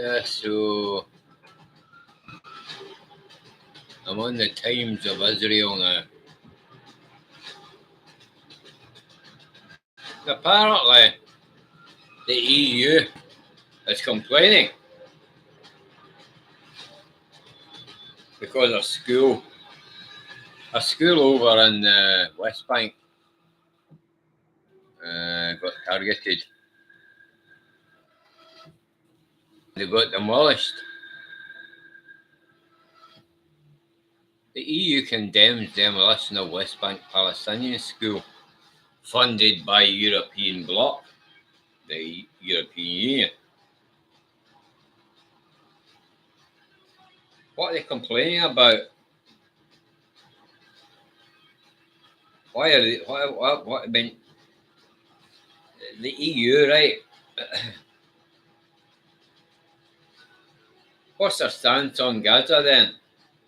Yeah, so I'm on the Times of Israel now. Apparently, the EU is complaining because a school over in the West Bank got targeted. They got demolished. The EU condemns demolition of West Bank Palestinian school funded by European bloc, the European Union. What are they complaining about? Why are they? What? I mean, the EU, right? What's their stance on Gaza then?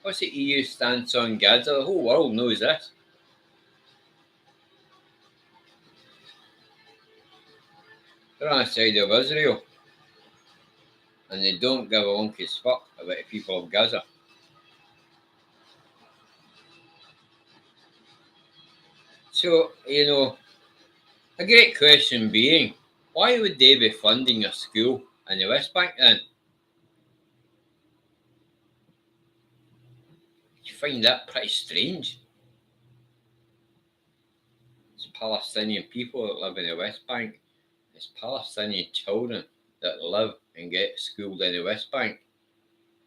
What's the EU stance on Gaza? The whole world knows this. They're on the side of Israel, and they don't give a monkey's fuck about the people of Gaza. So, a great question being, why would they be funding a school in the West Bank then? You find that pretty strange. It's Palestinian people that live in the West Bank. It's Palestinian children that live and get schooled in the West Bank.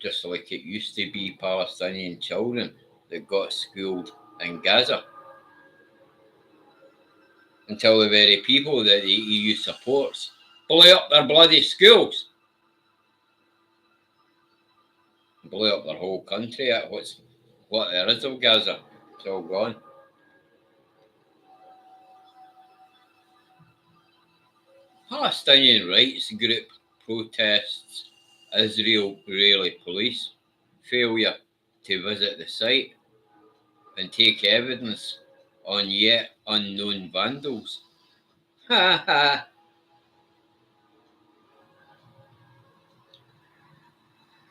Just like it used to be Palestinian children that got schooled in Gaza. Until the very people that the EU supports blow up their bloody schools. Blow up their whole country at what there is of Gaza. It's all gone. Palestinian rights group protests Israeli police failure to visit the site and take evidence on yet unknown vandals. Ha ha.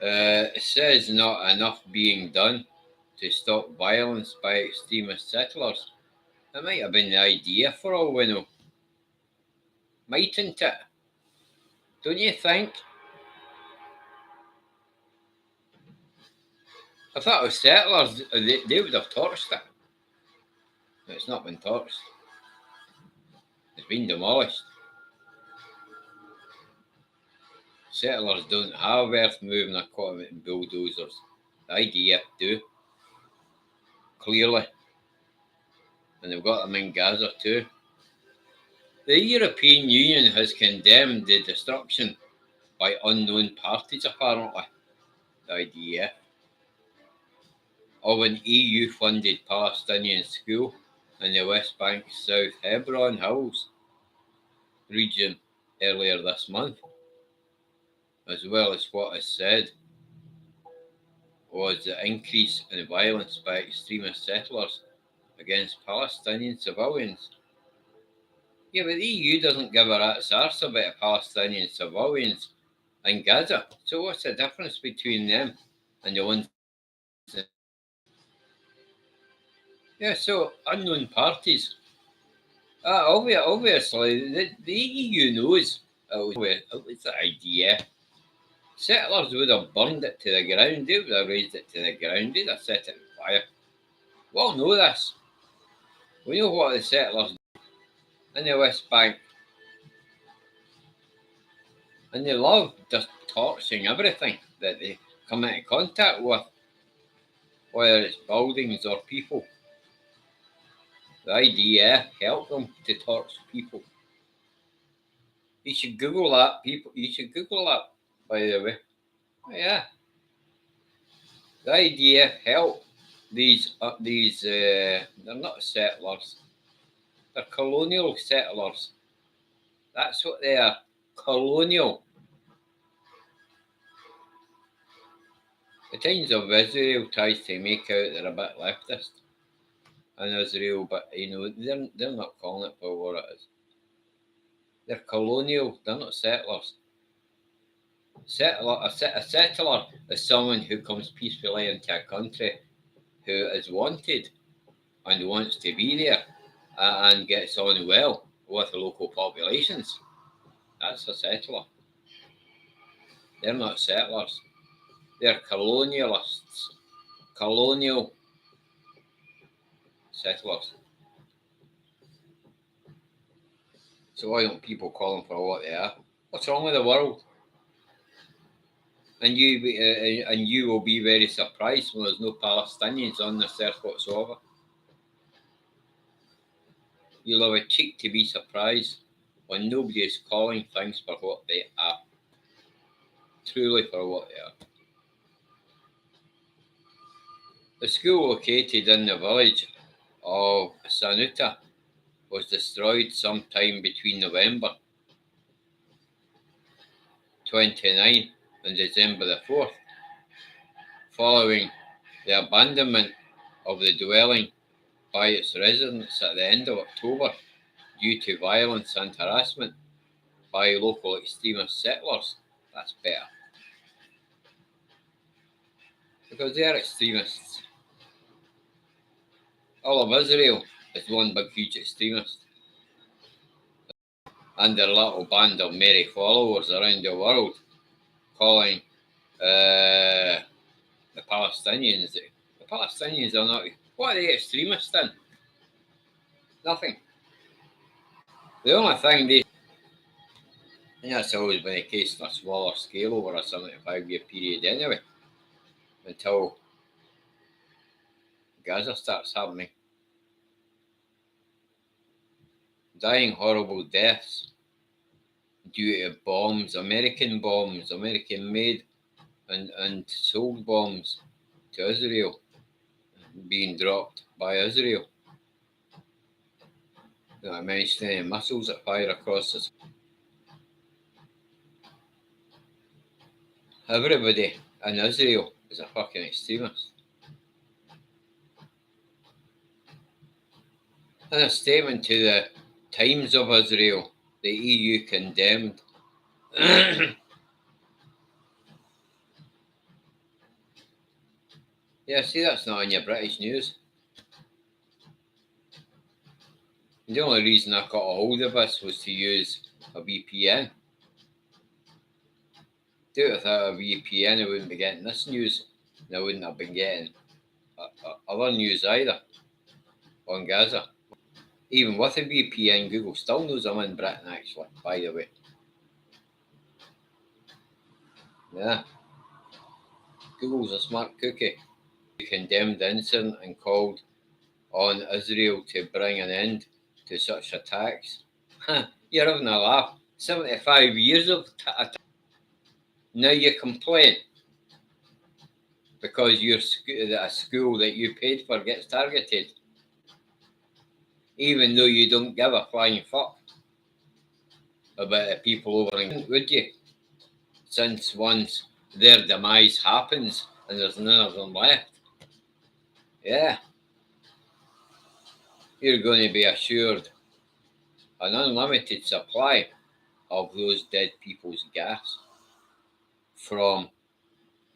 It says not enough being done to stop violence by extremist settlers. That might have been the idea for all we know. Mightn't it? Don't you think? If that was settlers, they would have torched it. It's not been torched. It's been demolished. Settlers don't have earth moving equipment and bulldozers. The IDF do. Clearly. And they've got them in Gaza too. The European Union has condemned the destruction by unknown parties, apparently, the IDF, of an EU-funded Palestinian school in the West Bank South Hebron Hills region earlier this month, as well as what is said was the increase in violence by extremist settlers against Palestinian civilians. Yeah, but the EU doesn't give a rat's arse about Palestinian civilians in Gaza. So what's the difference between them and the ones that... Yeah, so unknown parties. Obviously, the EU knows it was the idea. Settlers would have burned it to the ground. They would have raised it to the ground. They'd have set it on fire. We all know this. We know what the settlers do in the West Bank. And they love just torching everything that they come into contact with, whether it's buildings or people. The IDF help them to torch people. You should Google that, people. You should Google that, by the way. Oh, yeah. The IDF help these. They're not settlers. They're colonial settlers. That's what they are. Colonial. The Times of Israel tries to make out they're a bit leftist in Israel, but they're not calling it for what it is. They're colonial. They're not settlers. A settler is someone who comes peacefully into a country who is wanted and wants to be there and gets on well with the local populations. That's a settler. They're not settlers. They're colonialists. Colonial settlers. So why don't people call them for what they are? What's wrong with the world? And you will be very surprised when there's no Palestinians on this earth whatsoever. You'll have a cheek to be surprised when nobody is calling things for what they are. Truly for what they are. The school located in the village of Sanuta was destroyed sometime between November 29 and December the 4th, following the abandonment of the dwelling by its residents at the end of October due to violence and harassment by local extremist settlers. That's better. Because they are extremists. All of Israel is one big huge extremist. And their little band of merry followers around the world calling the Palestinians. The Palestinians are not. What are they extremists in? Nothing. The only thing they. And that's always been the case on a smaller scale over a 75-year period anyway. Until Gaza starts happening. Dying horrible deaths due to bombs, American made and sold bombs to Israel being dropped by Israel. Not mentioning any missiles that fire across the sky. Everybody in Israel is a fucking extremist. In a statement to the Times of Israel, the EU condemned yeah, see, that's not in your British news. The only reason I got a hold of this was to use a VPN. Do it without a VPN, I wouldn't be getting this news, and I wouldn't have been getting other news either on Gaza. Even with a VPN, Google still knows I'm in Britain, actually, by the way. Yeah. Google's a smart cookie. They condemned the incident and called on Israel to bring an end to such attacks. You're having a laugh. 75 years of attacks. Now you complain because a school that you paid for gets targeted. Even though you don't give a flying fuck about the people over in, would you? Since once their demise happens and there's none of them left. Yeah. You're going to be assured an unlimited supply of those dead people's gas from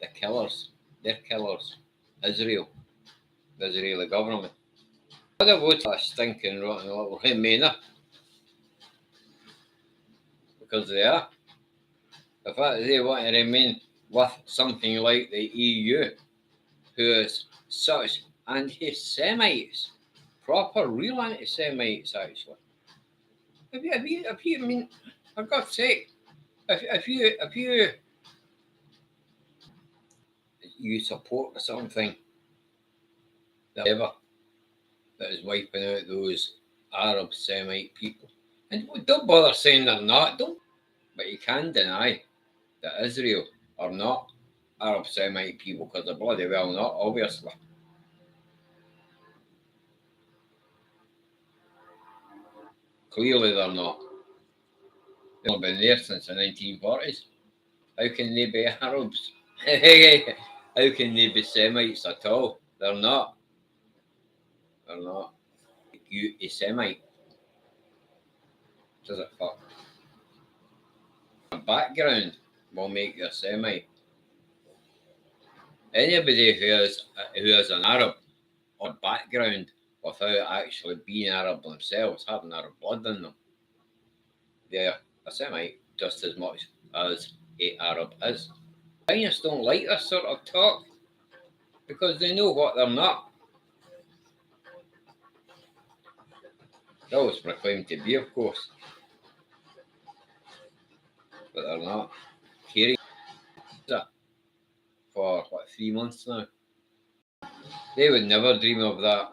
the killers. They're killers. Israel. The Israeli government. I'd have voted a stinking rotten little Remainer. Because they are. In fact, they want to remain with something like the EU, who is such anti-Semites, proper, real anti-Semites, actually. If you, I mean, for God's sake, if you support something that is wiping out those Arab Semite people, and don't bother saying they're not, but you can deny that Israel are not Arab Semite people, because they're bloody well not, obviously. Clearly they're not. They've only been there since the 1940s. How can they be Arabs? How can they be Semites at all? They're not. They're not. You a Semite. Does it fuck? Background will make you a Semite. Anybody who is an Arab or background without actually being Arab themselves, having Arab blood in them, they're a Semite just as much as a Arab is. Zionists don't like this sort of talk because they know what they're not. They always proclaim to be, of course, but they're not. Carrying that for 3 months now. They would never dream of that.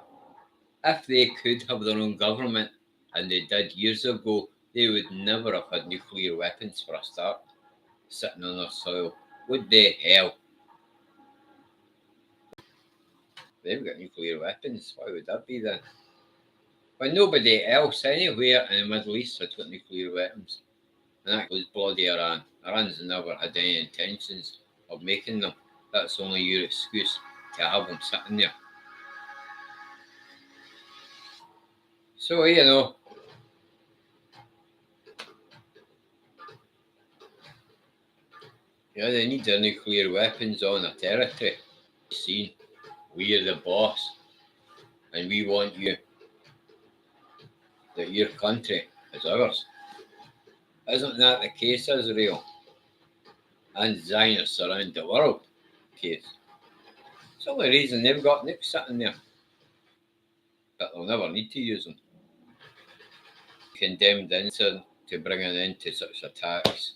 If they could have their own government, and they did years ago, they would never have had nuclear weapons for a start, sitting on their soil. Would they? Hell. They've got nuclear weapons. Why would that be then? But nobody else anywhere in the Middle East has got nuclear weapons. And that goes bloody Iran. Iran's never had any intentions of making them. That's only your excuse to have them sitting there. So, yeah, they need their nuclear weapons on their territory. See, we're the boss, and we want you, that your country is ours. Isn't that the case, Israel? And Zionists around the world case. It's the only reason they've got nukes sitting there. But they'll never need to use them. Condemned incident to bring an end to such attacks.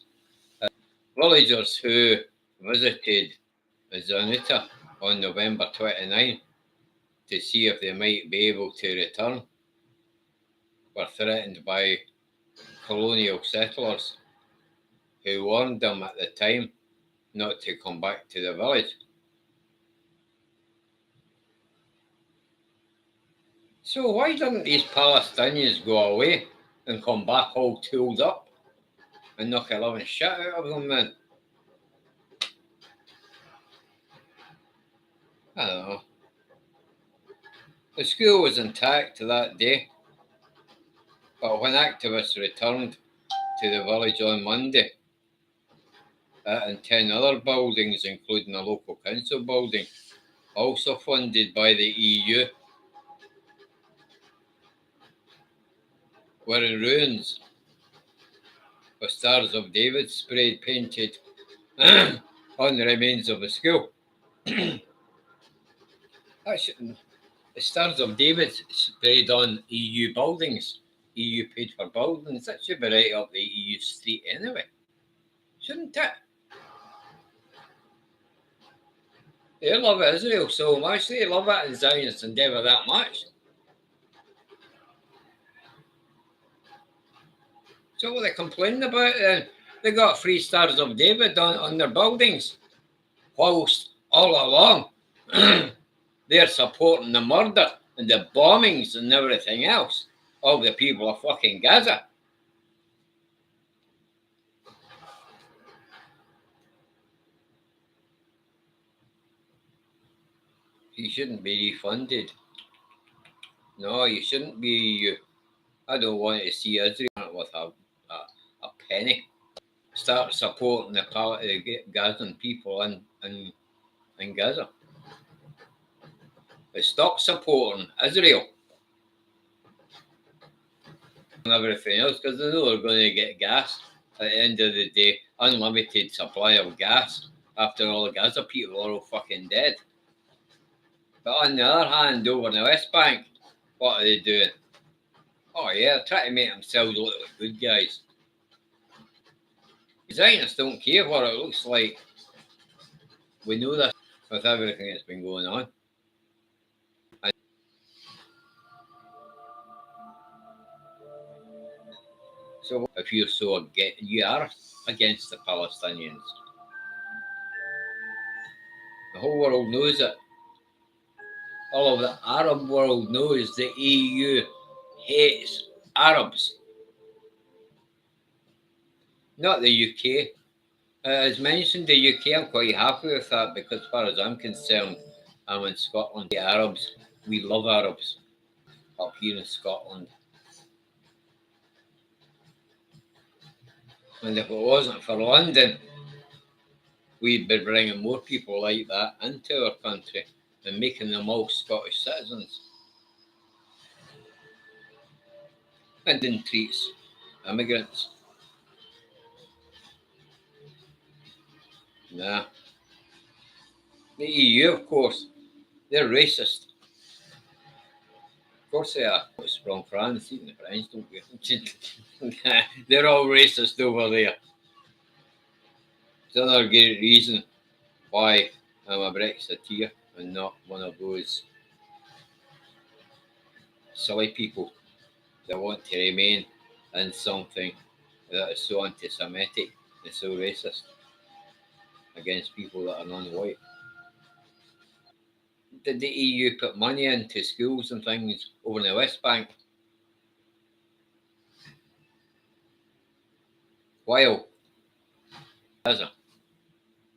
Villagers who visited Zanita on November 29 to see if they might be able to return were threatened by colonial settlers who warned them at the time not to come back to the village. So why didn't these Palestinians go away and come back all tooled up and knock 11 shit out of them then? I don't know. The school was intact that day, but when activists returned to the village on Monday, and 10 other buildings, including a local council building, also funded by the EU, were in ruins, with stars of David sprayed painted on the remains of the school. The stars of David sprayed on EU buildings, EU paid for buildings. That should be right up the EU street anyway, shouldn't it? They love Israel so much, they love it in Zionist endeavour that much. So what are they complaining about then? They got 3 stars of David on their buildings, whilst all along they're supporting the murder and the bombings and everything else of the people of fucking Gaza. You shouldn't be refunded. No, you shouldn't be. I don't want to see Israel with a penny. Start supporting the Gazan people in Gaza. But stop supporting Israel and everything else, because they know they're going to get gas at the end of the day. Unlimited supply of gas after all the Gaza people are all fucking dead. But on the other hand, over in the West Bank, what are they doing? Oh yeah, they're trying to make themselves look like good guys. Zionists don't care what it looks like. We know this with everything that's been going on. So if you're you are against the Palestinians. The whole world knows it. All of the Arab world knows the EU hates Arabs. Not the UK. As mentioned, the UK, I'm quite happy with that because, as far as I'm concerned, I'm in Scotland. The Arabs, we love Arabs up here in Scotland. And if it wasn't for London we'd be bringing more people like that into our country and making them all Scottish citizens. And then treats immigrants. Nah. The EU, of course, they're racist. Of course they are. It's from France, even the French don't get they're all racist over there. It's another great reason why I'm a Brexiteer and not one of those silly people that want to remain in something that is so anti-Semitic and so racist against people that are non-white. Did the EU put money into schools and things over in the West Bank? While is it?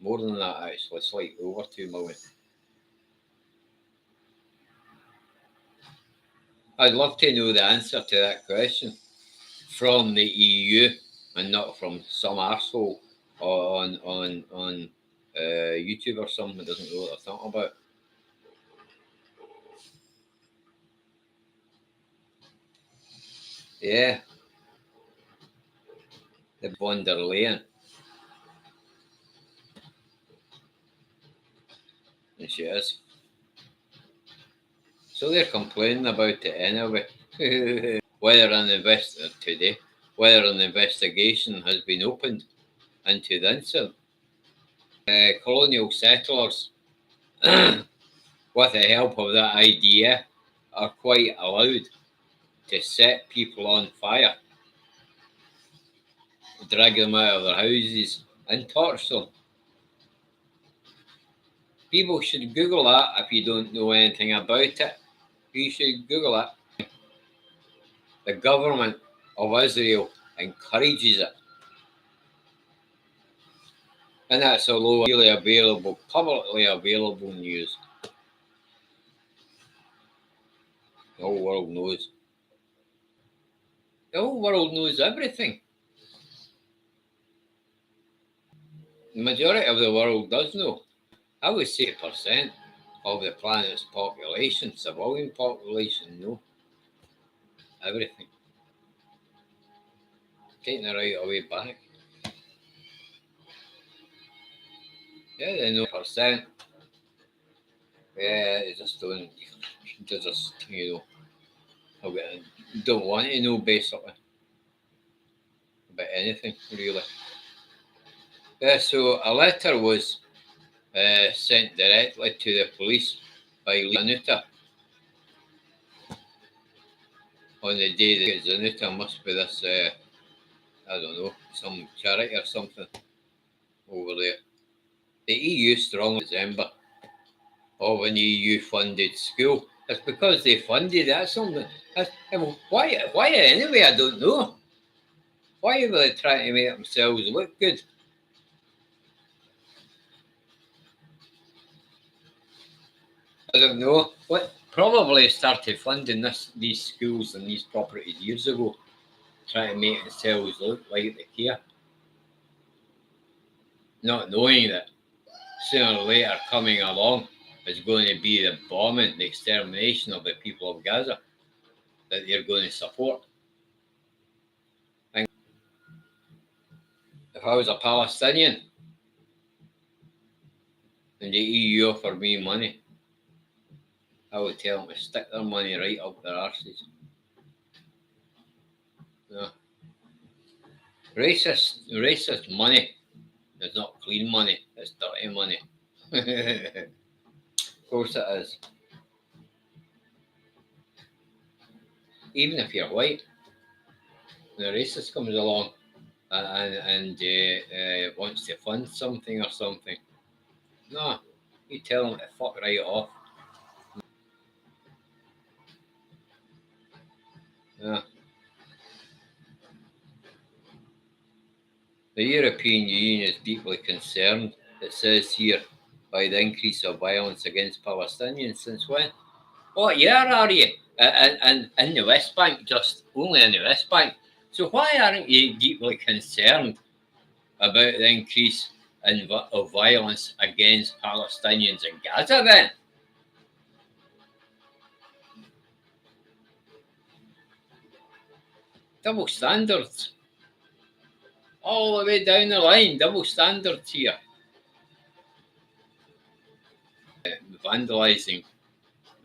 More than that, actually, it's like over 2 million. I'd love to know the answer to that question from the EU and not from some arsehole on YouTube or something that doesn't know what they're talking about. Yeah. The von der Leyen. And she is. So they're complaining about it anyway. Whether an investigation has been opened into the incident. Colonial settlers, with the help of that idea, are quite allowed to set people on fire, drag them out of their houses, and torture them. People should Google that if you don't know anything about it. You should Google it. The government of Israel encourages it. And that's all really available, publicly available news. The whole world knows. The whole world knows everything. The majority of the world does know. I would say 80% of the planet's population, civilian population, know everything. Taking it right away back. Yeah, they know percent. Yeah, they just don't. They just, don't want to know basically about anything really. Yeah, so a letter was sent directly to the police by Zanuta on the day that Zanuta must be this, I don't know, some charity or something over there. The EU strongly December of an EU-funded school. It's because they funded that something. Why anyway? I don't know. Why are they trying to make themselves look good? I don't know. What probably started funding these schools and these properties years ago, trying to make themselves look like they care, not knowing that sooner or later coming along is going to be the bombing, the extermination of the people of Gaza that they're going to support. And if I was a Palestinian and the EU offered me money, I would tell them to stick their money right up their arses. No. Racist money is not clean money, it's dirty money. Of course it is. Even if you're white, when a racist comes along and wants to fund something or something, no, you tell them to fuck right off. Yeah. The European Union is deeply concerned, it says here, by the increase of violence against Palestinians. Since when? What year are you? And in the West Bank, just only in the West Bank. So why aren't you deeply concerned about the increase of violence against Palestinians in Gaza then? Double standards. All the way down the line, double standards here. Vandalising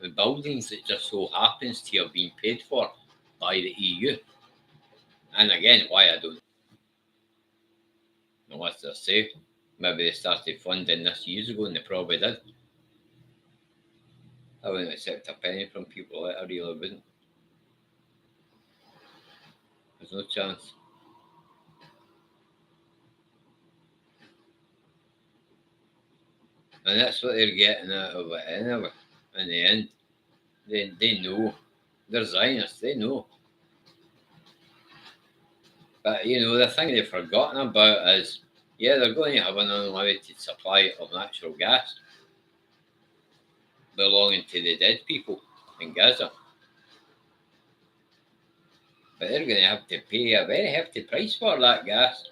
the buildings that just so happens to have been paid for by the EU. And again, why I don't know what to say. Maybe they started funding this years ago and they probably did. I wouldn't accept a penny from people, I really wouldn't. There's no chance. And that's what they're getting out of it anyway. In the end, they know. They're Zionists, they know. But you know, the thing they've forgotten about is, yeah, they're going to have an unlimited supply of natural gas belonging to the dead people in Gaza. But they're going to have to pay a very hefty price for that gas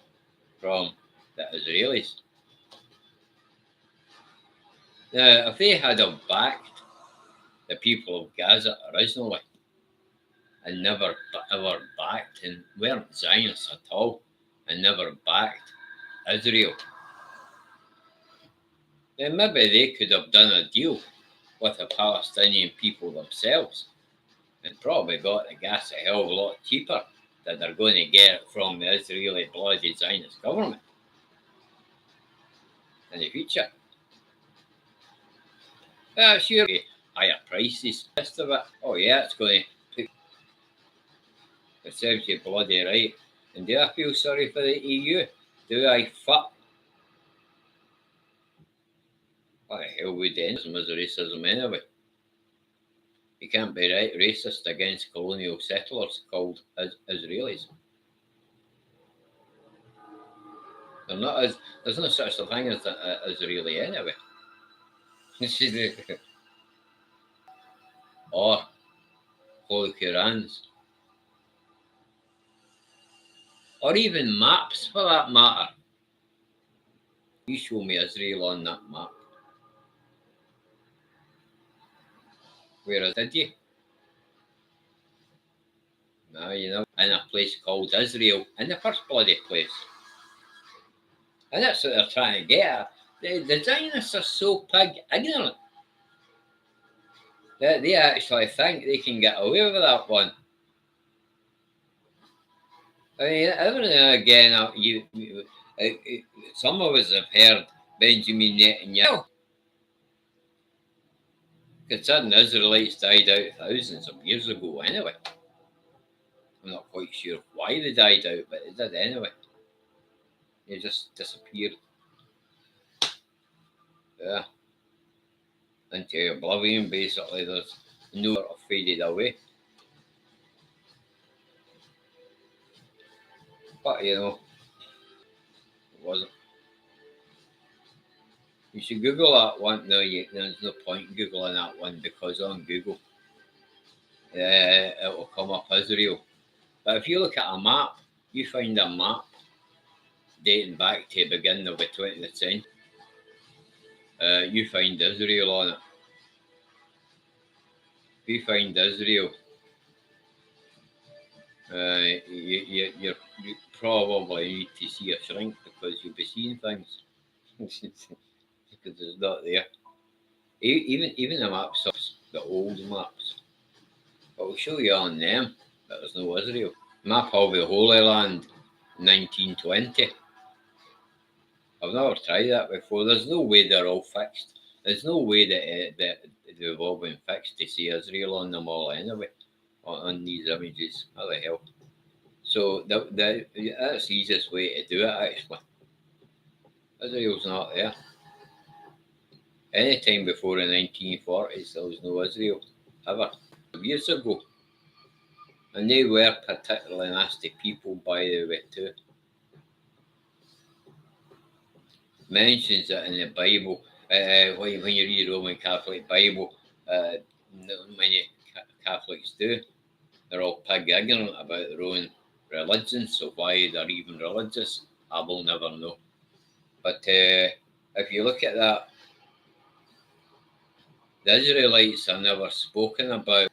from the Israelis. Now, if they had have backed the people of Gaza originally and never ever backed, and weren't Zionists at all, and never backed Israel, then maybe they could have done a deal with the Palestinian people themselves and probably got the gas a hell of a lot cheaper than they're going to get from the Israeli bloody Zionist government in the future. Sure, higher prices, rest of it. Oh yeah, it's going to put, it serves you bloody right. And do I feel sorry for the EU? Do I fuck? What the hell would end as racism anyway? You can't be right racist against colonial settlers called Israelis. They're not as, there's no such a thing as Israeli anyway. Or Holy Qurans. Or even maps for that matter. You show me Israel on that map. Where did you? No, you know, in a place called Israel in the first bloody place. And that's what they're trying to get at. The Zionists are so pig ignorant that they actually think they can get away with that one. I mean, every now and again, some of us have heard Benjamin Netanyahu. Considering the Israelites died out thousands of years ago anyway. I'm not quite sure why they died out, but they did anyway. They just disappeared. Yeah. Into oblivion, basically. There's no sort of faded away. But you know, it wasn't. You should Google that one. No, there's no point in Googling that one because on Google, it will come up Israel. But if you look at a map, you find a map dating back to the beginning of the 20th century. You find Israel on it. If you find Israel, you probably need to see a shrink because you'll be seeing things because it's not there. Even the maps, the old maps, it will show you on them that there's no Israel. Map of the Holy Land, 1920. I've never tried that before. There's no way they're all fixed. There's no way that they've all been fixed to see Israel on them all anyway, on these images. How the hell? So that's the easiest way to do it actually. Israel's not there. Any time before the 1940s, there was no Israel, ever. Years ago. And they were particularly nasty people, by the way, too. Mentions it in the Bible. When you read the Roman Catholic Bible, many Catholics do. They're all pig ignorant about their own religion, so why they're even religious, I will never know. But if you look at that, the Israelites are never spoken about.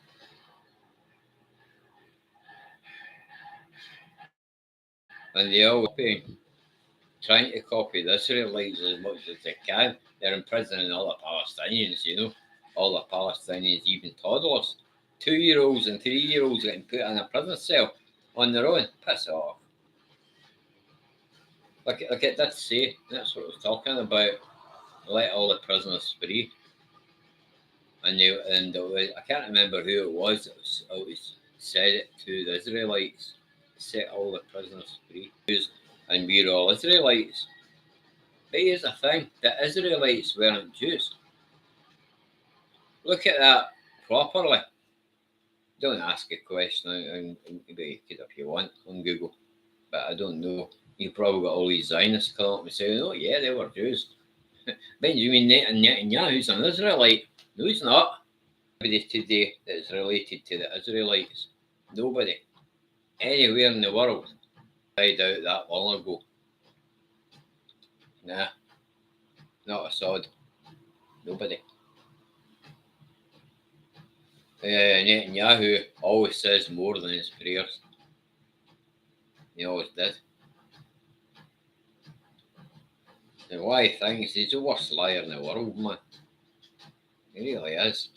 And they always trying to copy the Israelites as much as they can. They're imprisoning all the Palestinians, all the Palestinians, even toddlers. 2-year-olds and 3-year-olds getting put in a prison cell on their own. Piss off. Look at that say. That's what I was talking about. Let all the prisoners free. And I can't remember who it was that always said it to the Israelites. Set all the prisoners free. And we're all Israelites. But here's the thing, the Israelites weren't Jews. Look at that properly. Don't ask a question, and maybe you could if you want on Google, but I don't know. You probably got all these Zionists coming up and saying, oh yeah, they were Jews. Benjamin Netanyahu's an Israelite. No, he's not. Nobody today that is related to the Israelites. Nobody. Anywhere in the world. Died out that long ago. Nah. Not Assad. Nobody. Netanyahu always says more than his prayers. He always did. And why he thinks he's the worst liar in the world, man. He really is.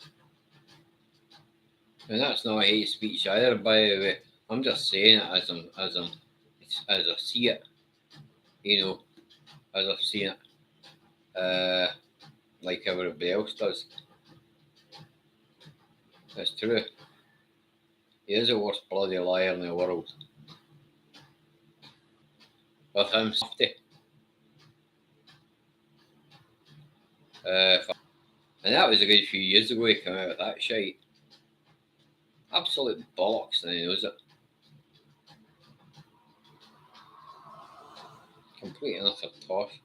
And that's not hate speech either, by the way. I'm just saying it as I see it. As I've seen it. Like everybody else does. It's true. He is the worst bloody liar in the world. With him, 50. And that was a good few years ago he came out with that shite. Absolute bollocks, and he knows it. Complete and utter tosh.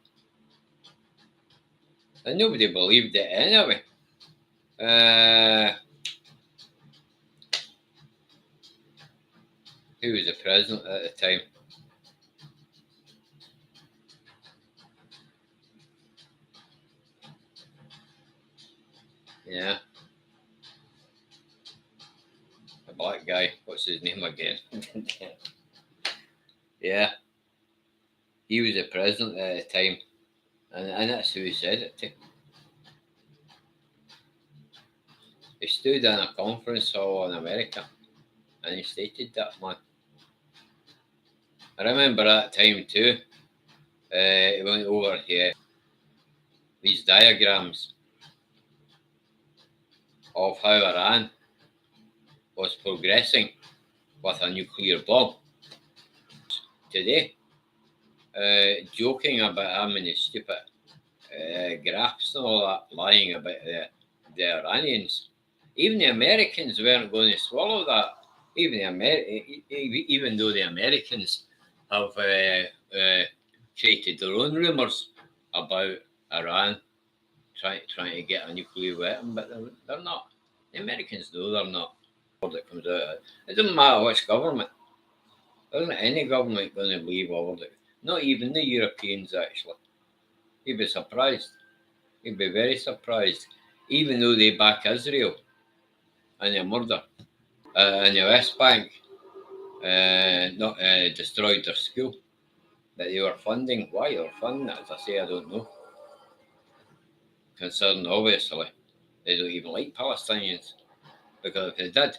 And nobody believed it anyway. Who was the president at the time? Yeah. The black guy. What's his name again? Yeah. He was the president at the time. And that's who he said it to. He stood in a conference hall in America and he stated that, man. I remember that time too. He went over here these diagrams of how Iran was progressing with a nuclear bomb. Today, joking about how many stupid graphs and all that, lying about the Iranians. Even the Americans weren't going to swallow that. Even though the Americans have created their own rumours about Iran trying to get a nuclear weapon, but they're not. The Americans know they're not. That comes out. It doesn't matter which government. There isn't any government going to believe all of it. Not even the Europeans, actually. You'd be surprised. You'd be very surprised. Even though they back Israel and the murder in the West Bank, not destroyed their school that they were funding. Why they were funding it, as I say, I don't know. Considering, obviously, they don't even like Palestinians. Because if they did,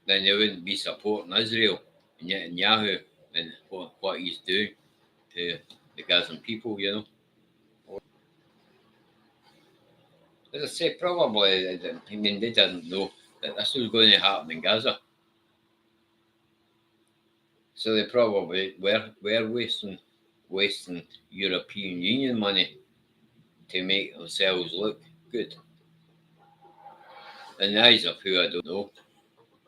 then they wouldn't be supporting Israel and Netanyahu and what he's doing to the Gazan people, As I say, probably, they didn't know that this was going to happen in Gaza. So they probably were wasting European Union money to make themselves look good. In the eyes of who I don't know,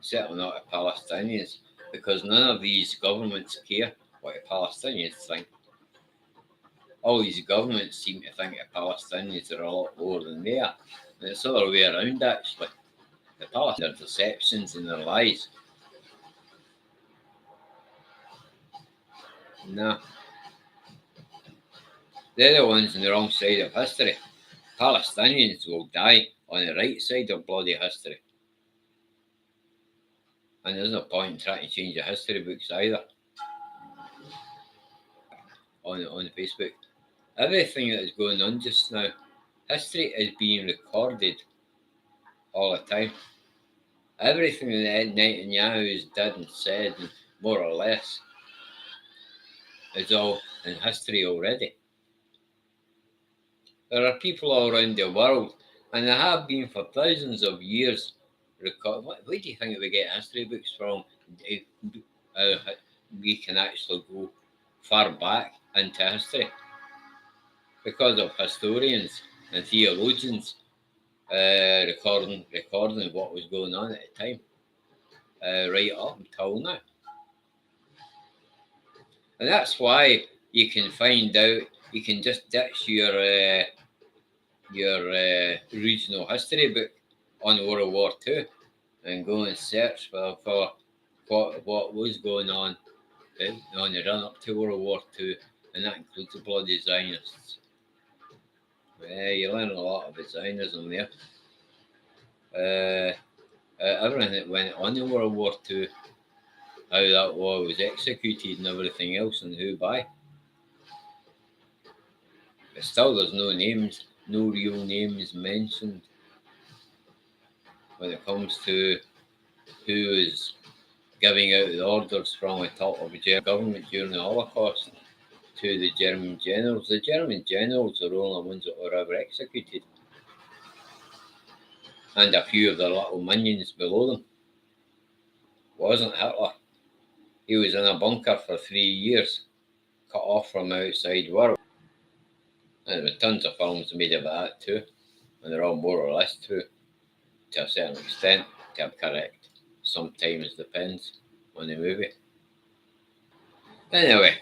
certainly not the Palestinians, because none of these governments care what the Palestinians think. All these governments seem to think the Palestinians are a lot lower than they are. And it's the other way around, actually. The Palestinians, their deceptions and their lies. No. They're the ones on the wrong side of history. Palestinians will die on the right side of bloody history. And there's no point in trying to change the history books either on Facebook. Everything that is going on just now, history is being recorded all the time. Everything that Netanyahu has done and said, and more or less, is all in history already. There are people all around the world, and there have been for thousands of years. Where do you think we get history books from? We can actually go far back into history because of historians and theologians recording what was going on at the time, right up until now. And that's why you can find out, you can just ditch your regional history book on World War II and go and search for what was going on the run up to World War II, and that includes the bloody Zionists. You learn a lot of the Zionism there. Everything that went on in World War II, how that war was executed and everything else, and who by. But still, there's no names, no real names mentioned when it comes to who is giving out the orders from the top of the German government during the Holocaust to the German generals. The German generals are the only ones that were ever executed, and a few of their little minions below them. Wasn't Hitler. He was in a bunker for 3 years, cut off from the outside world. And there were tons of films made about that too, and they're all more or less true to a certain extent, to be correct. Sometimes depends on the movie. Anyway,